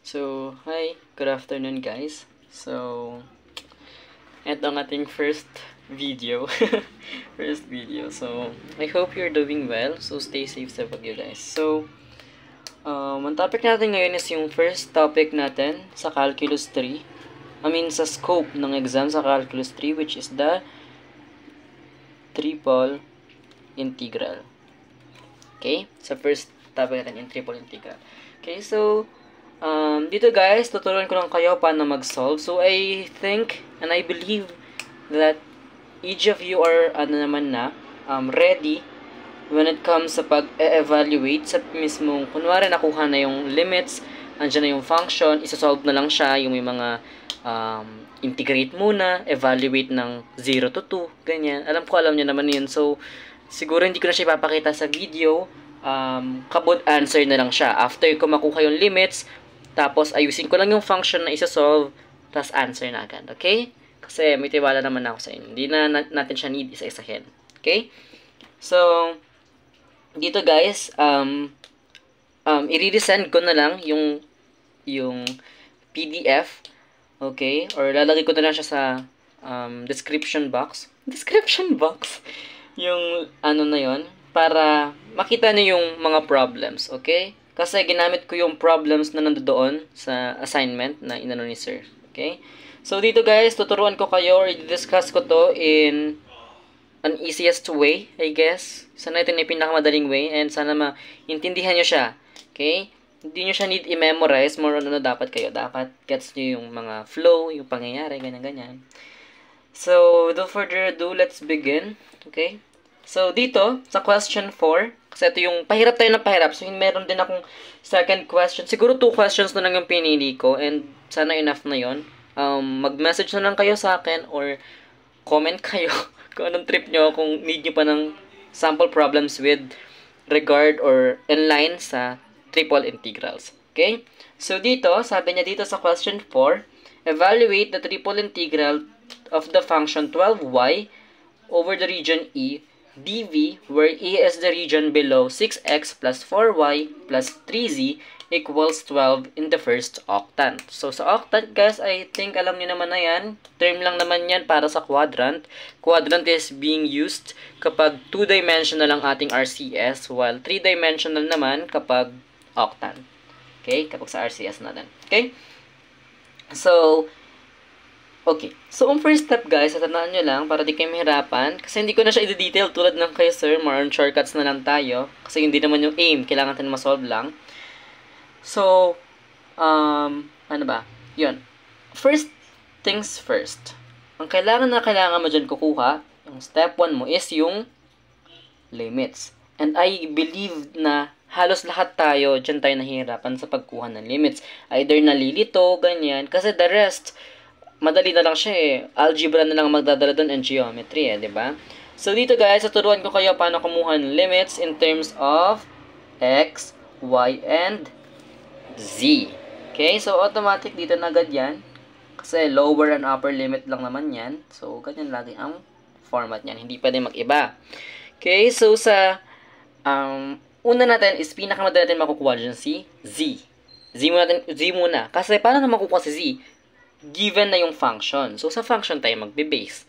So, hi, good afternoon guys. So, eto ang ating first video. First video. So, I hope you're doing well. So, stay safe sa bagyo guys. So, ang topic natin ngayon is yung first topic natin sa Calculus 3. Sa scope ng exam sa Calculus 3, which is the triple integral. Okay? Sa first topic natin yung triple integral. Okay, so, dito guys, tuturuan ko lang kayo paano mag-solve. So, I think and I believe that each of you are ready when it comes sa pag-evaluate sa mismong, kunwari nakuha na yung limits, andyan na yung function, isa-solve na lang siya, yung may mga integrate muna, evaluate ng 0 to 2, ganyan. Alam nyo naman yun. So, siguro hindi ko na siya ipapakita sa video, kabod answer na lang siya. After ko makuha yung limits, tapos ayusin ko lang yung function na isa-solve, tapos answer na agad. Okay? Kasi may tiwala naman ako sa inyo. Hindi na natin siya need isa-isahin. Okay? So, dito guys, i-resend ko na lang yung PDF. Okay? Or lalagay ko na lang siya sa description box. Description box? Yung na yon para makita niyo yung mga problems. Okay? Kasi ginamit ko yung problems na nandoon sa assignment na inano ni sir. Okay? So, dito guys, tuturuan ko kayo or i-discuss ko to in an easiest way, I guess. Sana ito na yung pinakamadaling way and sana maintindihan nyo siya. Okay? Hindi nyo siya need i-memorize. More on dapat kayo. Dapat gets nyo yung mga flow, yung pangyayari, ganyan-ganyan. So, without further ado, let's begin. Okay? So, dito, sa question 4, kasi ito yung pahirap tayo ng pahirap. So, meron din akong second question. Siguro 2 questions na lang yung pinili ko and sana enough na yon. Mag-message na lang kayo sa akin or comment kayo kung anong trip nyo, kung need nyo pa ng sample problems with regard or in line sa triple integrals. Okay? So, dito, sabi niya dito sa question 4, evaluate the triple integral of the function 12y over the region E dv, where E is the region below 6x plus 4y plus 3z equals 12 in the first octant. So, sa octant, guys, I think alam niyo naman na yan. Term lang naman yan para sa quadrant. Quadrant is being used kapag 2-dimensional ang ating RCS, while 3-dimensional naman kapag octant. Okay? Kapag sa RCS natin. Okay? So, okay. So, ang first step, guys, tatandaan nyo lang para di kayo mahirapan. Kasi hindi ko na siya i-detail tulad ng kay sir. More on shortcuts na lang tayo. Kasi hindi naman yung aim. Kailangan natin ma-solve lang. So, ano ba? Yun. First things first. Ang kailangan mo dyan kukuha, yung step 1 mo is yung limits. And I believe na halos lahat tayo, dyan tayo nahihirapan sa pagkuha ng limits. Either nalilito, ganyan. Kasi the rest, madali na lang siya eh. Algebra na lang magdadala doon and geometry eh, di ba? So, dito guys, tuturuan ko kayo paano kumuha ng limits in terms of x, y, and z. Okay? So, automatic dito na agad yan. Kasi lower and upper limit lang naman yan. So, ganyan lagi ang format niyan. Hindi pwede mag-iba. Okay? So, sa una natin is pinakamadali natin makukuha dyan si z. Z muna. Kasi paano na makukuha si z? Given na yung function. So, sa function tayo magbe-base.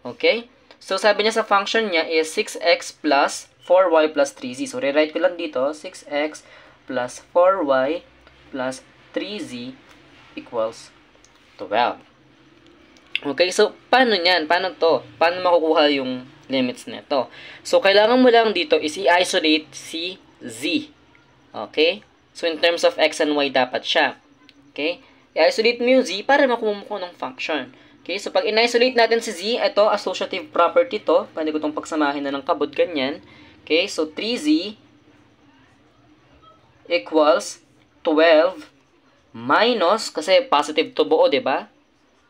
Okay? So, sabi niya sa function niya is 6x plus 4y plus 3z. So, rewrite ko lang dito. 6x plus 4y plus 3z equals 12. Okay? So, paano yan? Paano to? Paano makukuha yung limits nito? So, kailangan mo lang dito is i-isolate si z. Okay? So, in terms of x and y dapat siya. Okay? I-isolate mo yung z para makuha mo ng function. Okay, so pag in-isolate natin si z, ito, associative property to. Pwede ko itong pagsamahin na ng kabod, ganyan. Okay, so 3z equals 12 minus, kasi positive to buo, diba?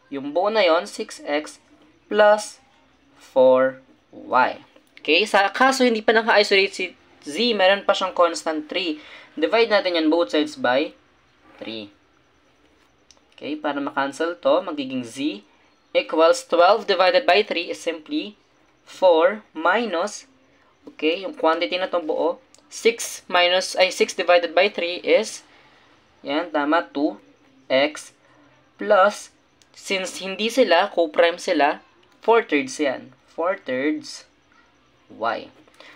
Yung buo na yon 6x plus 4y. Okay, sa kaso hindi pa naka-isolate si z, meron pa siyang constant 3. Divide natin yan both sides by 3. Okay, para ma-cancel to, magiging z equals 12 divided by 3 is simply 4 minus, okay, yung quantity na itong buo, 6 divided by 3 is, yan, tama, 2. x plus, since hindi sila, co-prime sila, 4/3 yan. 4/3 y.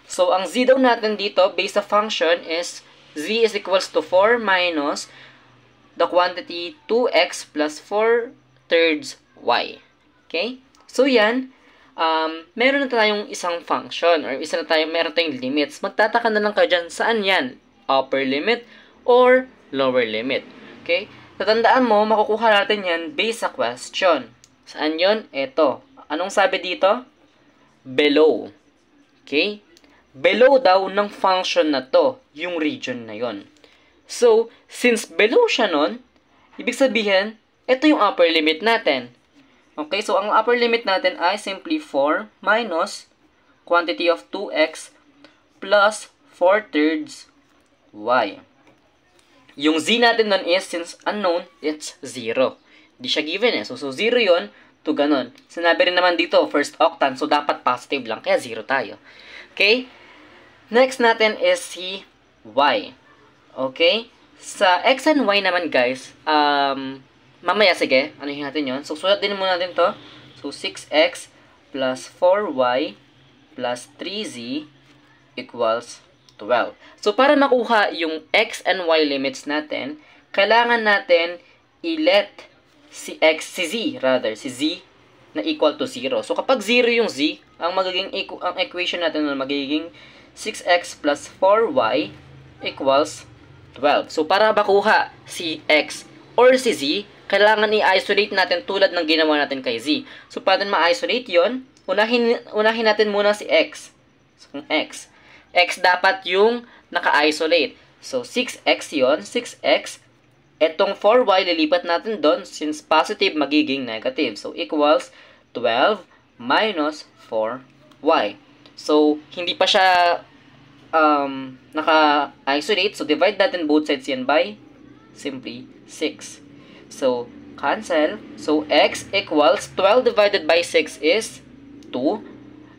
So, ang z daw natin dito, based sa function, is z is equals to 4 minus the quantity 2x plus 4/3 y. Okay? So, yan. Meron na tayong isang function or meron tayong limits. Magtataka na lang kayo dyan, saan yan? Upper limit or lower limit. Okay? Tatandaan mo, makukuha natin yan based sa question. Saan yon? Ito. Anong sabi dito? Below. Okay? Below daw ng function na to, yung region na yon. So, since below siya nun, ibig sabihin, ito yung upper limit natin. Okay, so ang upper limit natin ay simply 4 minus quantity of 2x plus 4/3 y. Yung z natin nun is, since unknown, it's 0. Di siya given eh. So 0 yon to ganun. Sinabi rin naman dito, first octant, so dapat positive lang, kaya 0 tayo. Okay? Next natin is si y. Okay? Sa x and y naman, guys, mamaya, sige, anuhin natin yon. So, sulat din muna natin to. So, 6x plus 4y plus 3z equals 12. So, para makuha yung x and y limits natin, kailangan natin i-let si z na equal to 0. So, kapag 0 yung z, ang equation natin na magiging 6x plus 4y equals 12. So, para makuha si x or si z, kailangan i-isolate natin tulad ng ginawa natin kay z. So, para ma-isolate yon, unahin natin muna si x. So, kung x dapat yung naka-isolate. So, 6x yon, 6x. Etong 4y, lilipat natin doon since positive magiging negative. So, equals 12 minus 4y. So, hindi pa siya naka-isolate. So, divide natin both sides yan by simply 6. So, cancel. So, x equals 12 divided by 6 is 2.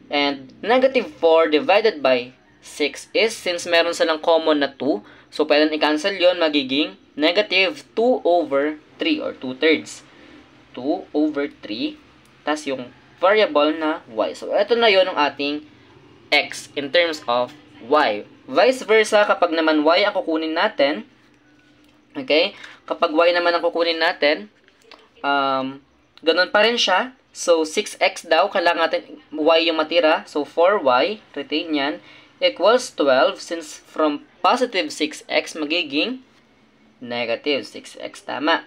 And negative 4 divided by 6 is, since meron silang common na 2, so pwedeng i-cancel yon, magiging negative 2 over 3 or 2/3. 2 over 3, tas yung variable na y. So, ito na yon ang ating x in terms of y. Vice versa, kapag naman y ang kukunin natin, okay? Kapag y naman ang kukunin natin, ganun pa rin siya. So, 6x daw, kailangan natin y yung matira. So, 4y, retain yan, equals 12. Since from positive 6x, magiging negative 6x. Tama.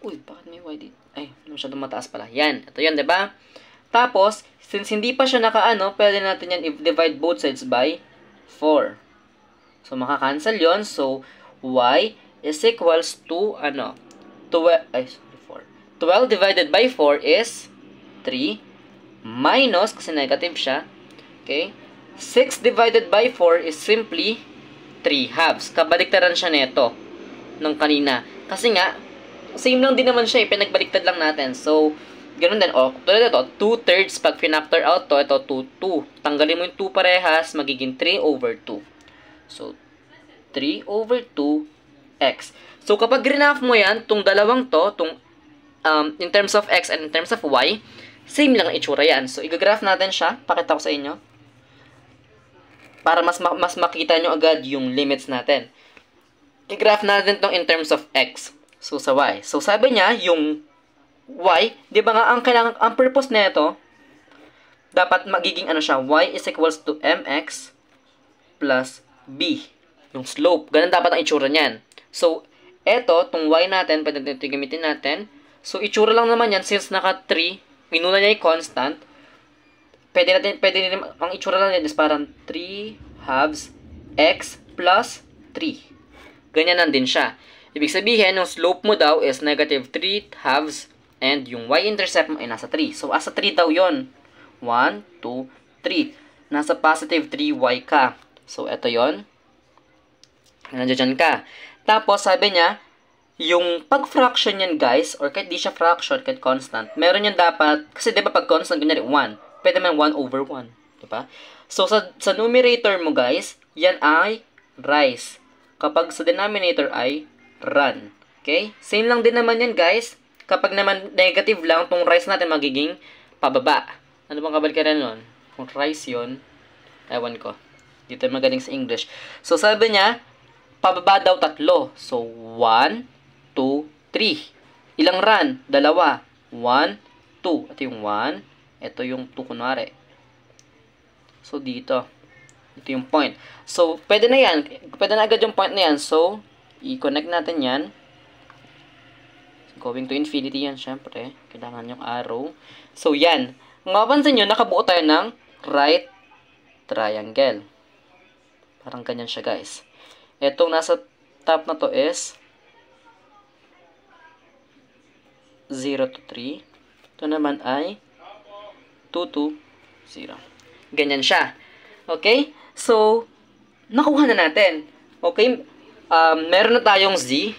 Uy, bakit may y dito? Ay, masyadong mataas pala. Yan. Ito yan, diba? Tapos, since hindi pa siya nakaano, pwede natin yan i-divide both sides by 4. So, makakancel yon. So, y is equals to, 12 divided by 4 is 3 minus, kasi negative siya, okay? 6 divided by 4 is simply 3 halves. Kabaliktaran siya nito nung kanina. Kasi nga, same lang din naman siya, pinagbaliktad lang natin. So, ganun din. O, tulad ito, 2/3 pag pinactor out to, ito 2. Tanggalin mo yung 2 parehas, magiging 3 over 2. So, 3 over 2x. So, kapag graph mo yan, tong dalawang to, in terms of x and in terms of y, same lang ang itsura yan. So, i-graph natin siya. Pakita ko sa inyo. Para mas makita nyo agad yung limits natin. I-graph natin tong in terms of x. So, sa y. So, sabi niya, yung y, di ba nga, ang purpose na ito, dapat magiging siya, y is equals to mx plus b. Yung slope. Ganun dapat ang itsura niyan. So, eto, tong y natin, pwede natin gamitin natin. So, itsura lang naman yan, since naka 3, inuna niya yung constant, pwede natin, ang itsura lang yan is parang 3 halves x plus 3. Ganyan lang din siya. Ibig sabihin, yung slope mo daw is negative 3 halves, and yung y-intercept mo ay nasa 3. So, asa 3 daw yon. 1, 2, 3. Nasa positive 3y ka. So, eto yon. Nandiyan ka. Tapos, sabi niya, yung pag-fraction yan, guys, or kahit di siya fraction, kahit constant, meron yan dapat, kasi diba pag constant, kunyari 1, pwede man 1 over 1. Diba? So, sa numerator mo, guys, yan ay rise. Kapag sa denominator ay run. Okay? Same lang din naman yan, guys. Kapag naman negative lang, tong rise natin magiging pababa. Ano bang kabalikan nun? Kung rise yun, ewan ko. Dito magaling sa English. So, sabi niya, pababa daw 3. So, 1, 2, 3. Ilang run? 2. 1, 2. Ito yung 1. Ito yung 2 kunwari. So, dito. Ito yung point. So, pwede na yan. Pwede na agad yung point na yan. So, i-connect natin yan. Going to infinity yan, syempre. Kailangan yung arrow. So, yan. Mapapansin nyo, nakabuo tayo ng right triangle. Parang ganyan siya, guys. Itong nasa top na to is 0 to 3. Ito naman ay 2 to 0. Ganyan siya. Okay? So, nakuha na natin. Okay? Meron na tayong z,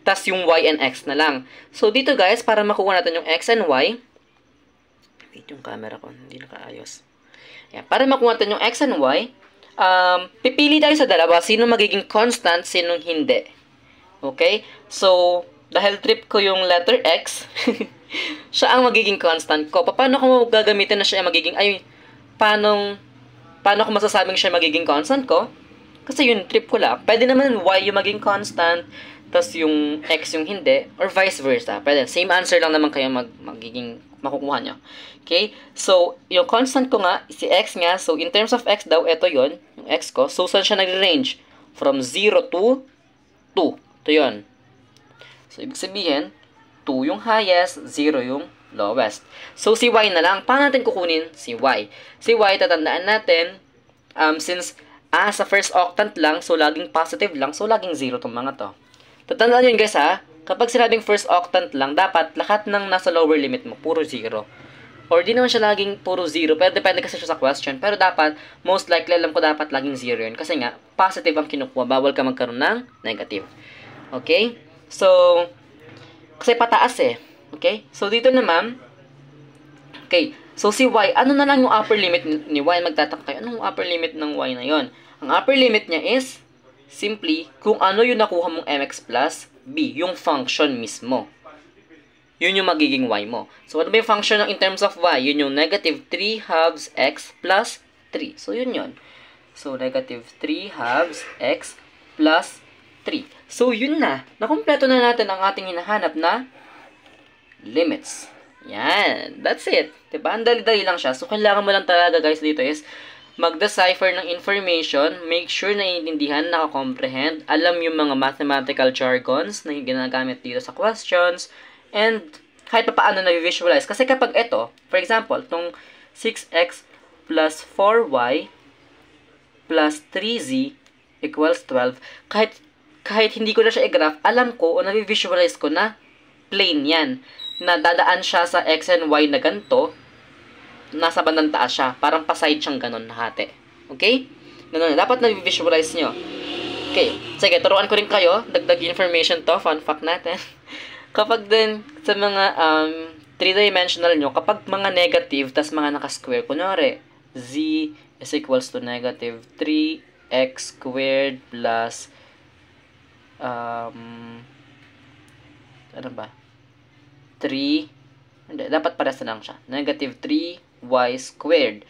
tas yung y and x na lang. So, dito guys, para makuha natin yung x and y, wait, yung camera ko, hindi nakaayos. Yan, para makuha natin yung x and y, pipili tayo sa dalawa, sino magiging constant, sino hindi. Okay? So, dahil trip ko yung letter x, siya ang magiging constant ko. Paano ko gagamitin na siya magiging, paano ko masasabing siya magiging constant ko? Kasi yung trip ko lang. Pwede naman y yung maging constant, tas yung x yung hindi, or vice versa. Pwede. Same answer lang naman kayo magiging makukuha nyo. Okay? So, yung constant ko nga, si x nga. So, in terms of x daw, ito yon yung x ko. So, saan siya nag-range? From 0 to 2. Ito yun. So, ibig sabihin, 2 yung highest, 0 yung lowest. So, si y na lang. Paano natin kukunin si y? Si y, tatandaan natin, since sa first octant lang, so laging positive lang, so laging 0 tong mga to. Tatandaan yun guys ha, kapag sinabing first octant lang, dapat lahat ng nasa lower limit mo, puro 0. Or di naman siya laging puro 0, pero depende kasi siya sa question. Pero dapat, most likely, alam ko dapat laging 0 yun. Kasi nga, positive ang kinukuha, bawal ka magkaroon ng negative. Okay? So, kasi pataas eh. Okay? So, dito naman, okay, so si y, ano na lang yung upper limit ni y? Magtataka kayo, anong upper limit ng y na yon? Ang upper limit niya is, simply, kung ano yung nakuha mong mx plus b, yung function mismo. Yun yung magiging y mo. So, ano ba yung function in terms of y? Yun yung negative 3 halves x plus 3. So, yun yun. So, negative 3 halves x plus 3. So, yun na. Nakumpleto na natin ang ating hinahanap na limits. Yan. That's it. Diba? Ang dali-dali lang siya. So, kailangan mo lang talaga guys dito is mag-decipher ng information, make sure na iintindihan, nakakomprehend, alam yung mga mathematical jargons na ginagamit dito sa questions, and kahit pa paano na-visualize. Kasi kapag ito, for example, itong 6x plus 4y plus 3z equals 12, kahit hindi ko na siya i-graph, alam ko o na-visualize ko na plane yan, na dadaan siya sa x and y na ganito, nasa bandang taas siya. Parang pa-side siyang ganun na hati. Okay? Ganun. Dapat na-visualize nyo. Okay. Sige, turuan ko rin kayo. Dagdag information to. Fun fact natin. Kapag din sa mga 3-dimensional nyo, kapag mga negative, tas mga naka-square, kunwari, z is equals to negative 3x squared plus ano ba? 3, hindi, dapat pares na lang siya. Negative 3y squared.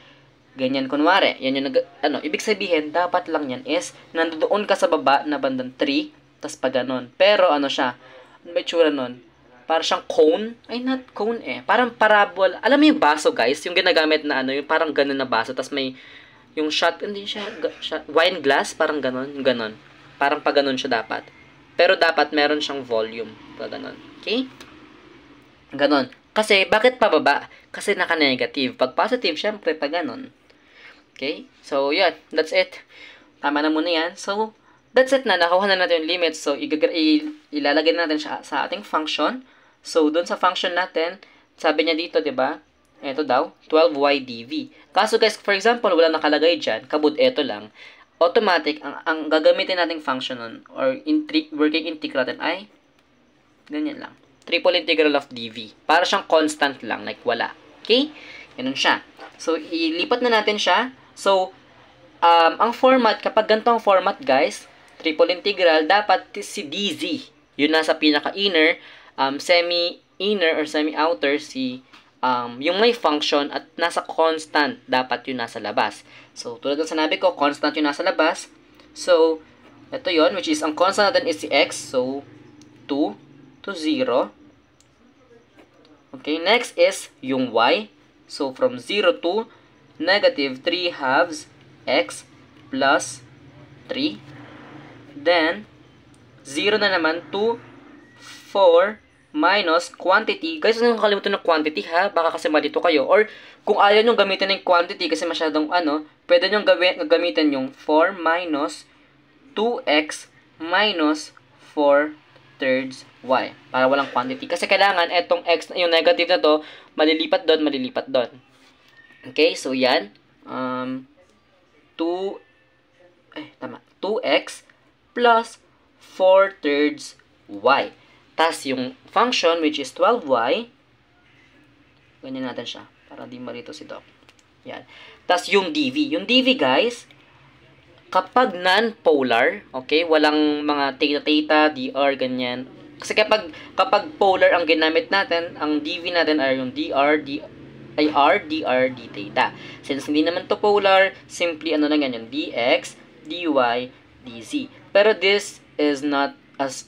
Ganyan kunwari. Yan yung ibig sabihin, dapat lang yan is, nandoon ka sa baba na bandang 3, tas pa ganun. Pero ano siya? Ano ba yung tsura nun? Parang siyang cone? Ay, not cone eh. Parang parabola. Alam mo yung baso guys? Yung ginagamit na yung parang ganun na baso. Tas may, yung shot, hindi siya, wine glass, parang ganun. Yung ganun. Parang pa ganun siya dapat. Pero dapat meron siyang volume. Pa ganun. Okay? Ganon. Kasi, bakit pababa? Kasi naka-negative. Pag positive, syempre, pag ganon. Okay? So, yun. That's it. Tama na muna yan. So, that's it na. Nakuha na natin yung limits. So, ilalagay natin siya sa ating function. So, dun sa function natin, sabi niya dito, diba? Ito daw, 12y dv. Kaso, guys, for example, wala nakalagay dyan. Kabud, ito lang. Automatic, ang gagamitin nating function nun, or working integral natin ay, ganyan lang. Triple integral of dv. Para siyang constant lang, like wala. Okay? Ganun siya. So, ilipat na natin siya. So, ang format, kapag ganito ang format, guys, triple integral, dapat si dz. Yun nasa pinaka-inner, semi-inner or semi-outer yung may function at nasa constant, dapat yun nasa labas. So, tulad ng sinabi ko, constant yung nasa labas. So, ito yun, which is, ang constant natin is si x. So, 2 to 0. Okay, next is yung y. So, from 0 to negative 3 halves x plus 3. Then, 0 na naman to 4 minus quantity. Guys, huwag nyo kalimutan ng quantity ha. Baka kasi malito kayo. Or, kung ayaw nyo gamitin ng quantity kasi masyadong pwede nyo gamitin yung 4 minus 2x minus 4 thirds y. Para walang quantity. Kasi kailangan etong x, yung negative na to, malilipat doon, malilipat doon. Okay, so yan. 2x plus 4 thirds y. Tas yung function, which is 12y, ganyan natin siya, para di marito si Doc. Yan. Tas yung dv. Yung dv, guys, kapag non-polar, okay, walang mga theta, dr, ganyan. Kasi kapag polar ang ginamit natin, ang dv natin ay yung dr, dr, d theta. Since hindi naman to polar, simply lang yan, yung dx, dy, dz. Pero this is not as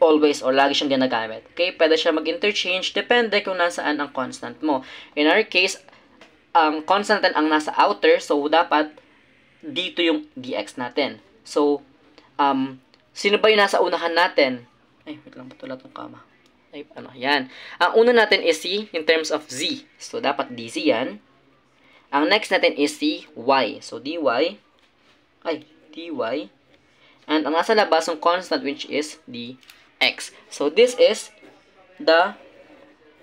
always or lagi siyang ginagamit. Okay? Pwede siya mag-interchange, depende kung nasaan ang constant mo. In our case, ang constant natin ang nasa outer, so dapat dito yung dx natin. So, sino ba yung nasa unahan natin? Ay, wait lang, patulat ng kama. Ay, yan. Ang una natin is si, in terms of z. So, dapat dz yan. Ang next natin is si y. So, dy. And ang nasa labas, yung constant, which is dx. So, this is the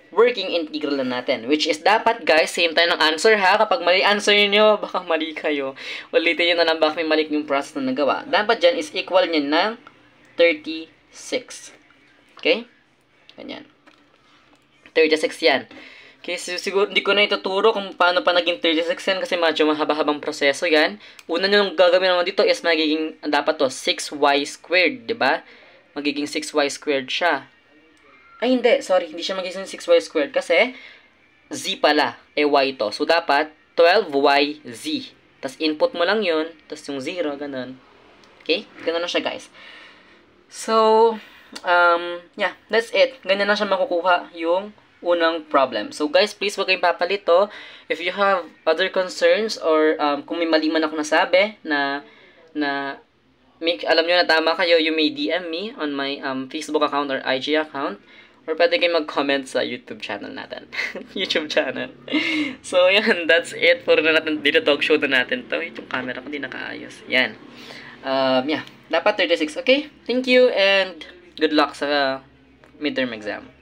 working integral na natin. Which is dapat, guys, same tayo ng answer ha. Kapag mali answer nyo, baka mali kayo. Ulitin nyo na lang baka may mali yung process na nagawa. Dapat dyan is equal nyo ng 36. Okay? Ganyan. 36 yan. Okay, siguro hindi ko na ituturo kung paano pa naging 36 yan kasi medyo mahaba-habang proseso yan. Una nyo gagawin naman dito is magiging, dapat to, 6y squared, diba? Magiging 6y squared siya. Ay, hindi. Sorry, hindi siya magiging 6y squared kasi z pala. Y to. So, dapat 12yz. Tapos, input mo lang yun. Tapos, yung 0, ganun. Okay? Ganun na siya, guys. So, yeah. That's it. Ganyan na siya makukuha yung unang problem. So, guys, please huwag kayong papalito. If you have other concerns or kung may mali man ako nasabi na alam nyo na tama kayo, you may DM me on my Facebook account or IG account. Or pwede kayo mag-comment sa YouTube channel natin. YouTube channel. So, yan. That's it. Puro na natin. Dito talk show na natin to. Yung camera ko di nakaayos. Yan. Yeah. Dapat 36. Okay? Thank you and good luck sa midterm exam.